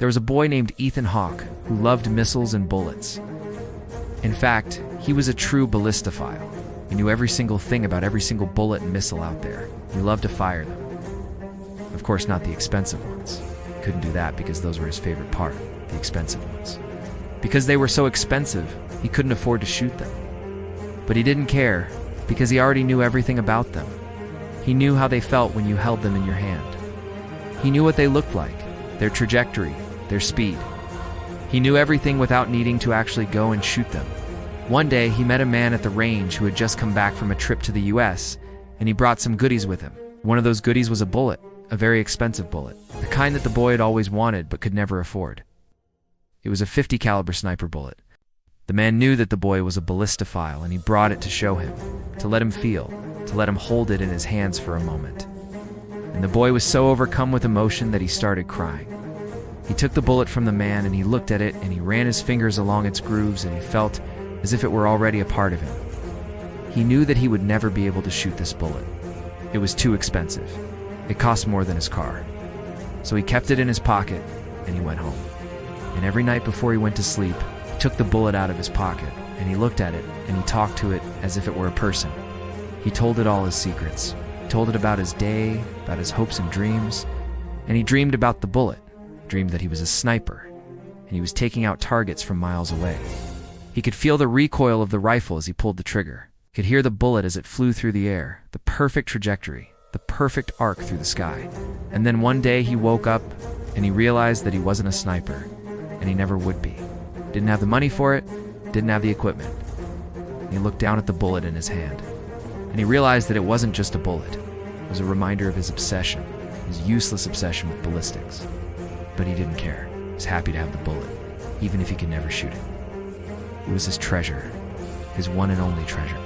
There was a boy named Ethan Hawke who loved missiles and bullets. In fact, he was a true ballistophile. He knew every single thing about every single bullet and missile out there. He loved to fire them. Of course, not the expensive ones. He couldn't do that because those were his favorite part, the expensive ones. Because they were so expensive, he couldn't afford to shoot them. But he didn't care, because he already knew everything about them. He knew how they felt when you held them in your hand. He knew what they looked like, their trajectory, their speed. He knew everything without needing to actually go and shoot them. One day, he met a man at the range who had just come back from a trip to the US, and he brought some goodies with him. One of those goodies was a bullet, a very expensive bullet, the kind that the boy had always wanted but could never afford. It was a .50 caliber sniper bullet. The man knew that the boy was a ballistophile, and he brought it to show him, to let him feel, to let him hold it in his hands for a moment. And the boy was so overcome with emotion that he started crying. He took the bullet from the man and he looked at it and he ran his fingers along its grooves and he felt as if it were already a part of him. He knew that he would never be able to shoot this bullet. It was too expensive. It cost more than his car. So he kept it in his pocket and he went home. And every night before he went to sleep, he took the bullet out of his pocket and he looked at it and he talked to it as if it were a person. He told it all his secrets. He told it about his day, about his hopes and dreams, and he dreamed about the bullet, dreamed that he was a sniper, and he was taking out targets from miles away. He could feel the recoil of the rifle as he pulled the trigger, could hear the bullet as it flew through the air, the perfect trajectory, the perfect arc through the sky. And then one day he woke up and he realized that he wasn't a sniper, and he never would be. Didn't have the money for it, didn't have the equipment. And he looked down at the bullet in his hand, and he realized that it wasn't just a bullet. It was a reminder of his obsession, his useless obsession with ballistics. But he didn't care. He was happy to have the bullet, even if he could never shoot it. It was his treasure, his one and only treasure.